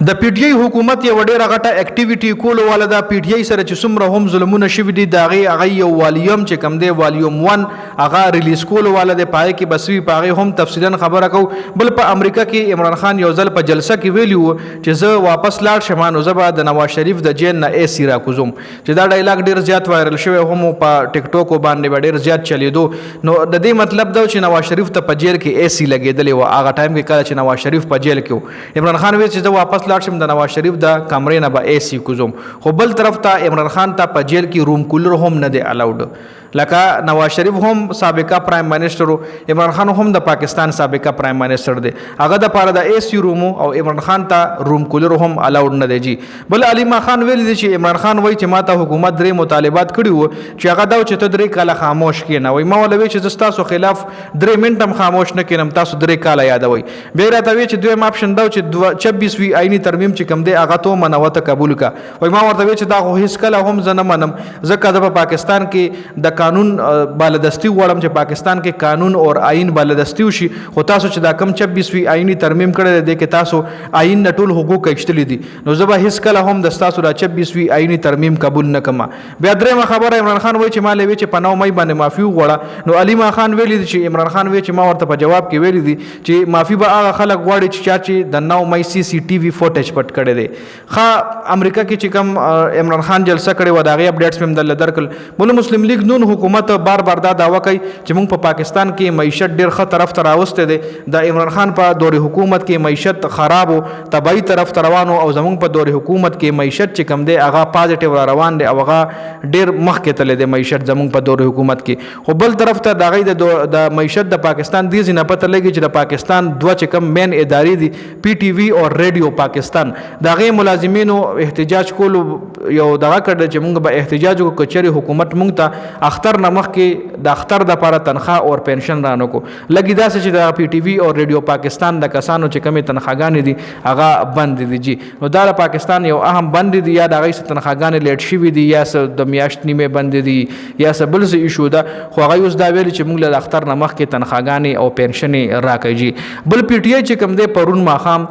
د پی ټی آی حکومت یو ډیره غټه اکټیویټي کول والا د پی ټی آی سره چې څومره هم ظلمونه شوي دي د هغه یو والیوم چې کم دی والیوم 1 هغه ریلیز کول والا د پای کې بسوي پاغه هم تفصیلا خبره کو. بل په امریکا کې عمران خان یو ځل په جلسه کې ویلیو چې زه واپس لاړ شم نو زه به د نواز شریف د جیل نه ایسی را کوزم چې دا ډایلاګ ډیر زیات وایرل شوی هم په ټیک ټاک باندې ډیر زیات چلیدو. نو د دې مطلب دا چې نواز شریف ته په جیل کې ایسی لګیدلې و هغه ټایم کې کله چې نواز شریف په جیل کې عمران خان وی چې زه واپس لاړ شم د نواز شریف د کمرې نه به ایسی کوزم. خو بل طرف ته عمران خان ته په جیل کې روم کولر هم نه دی الاوډ لکه نواز شریف هم سابقه پرایم منسٹر عمران خان هم د پاکستان سابقه پرایم منسٹر دی هغه د پاره د ایسی روم او عمران خان ته روم کولر هم الاوډ نه دی جی. بل علیما خان ویل دي چې عمران خان وایي چې ماته حکومت درې مطالبات کړي وو چې هغه دا چې ته درې کاله خاموش کینې وای ما ولوي چې تاسو خلاف درې منټ هم خاموش نه کینم تاسو درې کاله یادوي. بیا راته وی چې دویم اپشن دا چې 26 وی آئینی ترمیم چې کم دی هغه ته منوته قبول کا وای ما ورته وی چې دا خو هیڅ کله هم زه نه منم ځکه د پاکستان کې د قانون بالادستی غواړم چې پاکستان کې قانون او آئین بالادستی وشي. خو تاسو چې دا کم 26 وی آئینی ترمیم کړی دی کې تاسو آئین نه ټول حقوق اخیستلي دي نو زه به هیڅ کله هم د تاسو را 26 وی آئینی ترمیم قبول نه کما. بیا درېمه خبره عمران خان وایي چې ما لوي چې په 9 مې باندې معافي وغواړه نو علیما خان ویلي چې عمران خان وایي چې ما ورته په جواب کې ویلي دي چې معافي به هغه خلک غواړي چې د 9 مې سی سی ټي وي فوټیج پټ کړی دی. ښه امریکا کې چې کم عمران خان جلسه کړې و دا غي اپډیټس هم دل درکل. بل مسلم لیگ نون حکومت بار بار دا داوا کوي چې موږ په پاکستان کې معیشت ډیر ښه طرف ته راوسته دي د عمران خان په دور حکومت کې معیشت خراب او تبعی طرف ته روانو او زموږ په دور حکومت کې معیشت چې کم دی هغه پازیټیو روان دی او هغه ډیر مخکې تللی دی معیشت زموږ په دور حکومت کې. خو بل طرف ته د غي د معیشت د پاکستان دی نه پته لګي چې د پاکستان دوه چې کم مین ادارې دي پی ټی وی او ریډیو پاکستان د غي ملازمینو احتجاج کول یو دغه کړ چې موږ به احتجاج وکړو کچري حکومت موږ ته اختر نمخ کې د اختر د لپاره تنخواه او پنشن رانو کو لګی دا چې د پی ټی وی او ریډیو پاکستان د کسانو چې کمی تنخواهګانې دي هغه بند دي جی. نو دا د پاکستان یو اهم بند دي یا د غي تنخواهګانې لیټ شي دي یا د میاشت نیمه بند دي یا بل څه ایشو ده خو هغه اوس دا ویل چې موږ له اختر نمخ کې تنخواهګانې او پنشن راکړي جی. بل پی ټی آی چې کوم دی پرون ماخام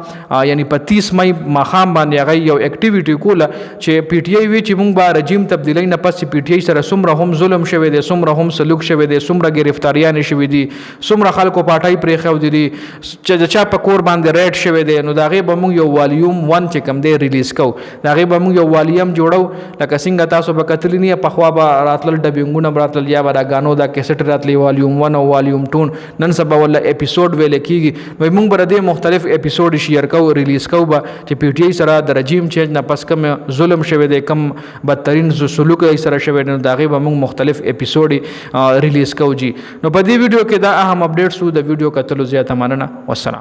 یعنی په 30 مې ماخام باندې هغه یو اکټیویټي کوله چې پی ټی آی وی چې موږ به رژیم تبدیلی نه پس پی ټی آی سره څومره هم ظلم شوی دی څومره هم سلوک شوی دی څومره گرفتاریان شوی دي څومره خلکو پاټای پرې خو دي چې د چا په کور باندې ریټ شوی دی نو دا غي به موږ یو والیوم 1 چې کوم دی ریلیز کو دا غي به موږ یو والیوم جوړو لکه څنګه تاسو به کتلی نه په خوا به راتل ډبینګونه براتل یا به دا غانو دا کیسټ راتلی والیوم 1 او والیوم 2 نن سبا ولا اپیسوډ ویل کیږي نو موږ به د مختلف اپیسوډ شیر کو ریلیز کو به چې پی ټی آی سره د رژیم چینج نه پس کم ظلم شوی دی کم بدترین سلوک یې سره شوی نو دا غي به موږ مختلف اپیسوډ ریلیز کو جی. نو په دې ویډیو کې دا اهم اپډیټس وو د ویډیو کتلو زیاته مننه. والسلام.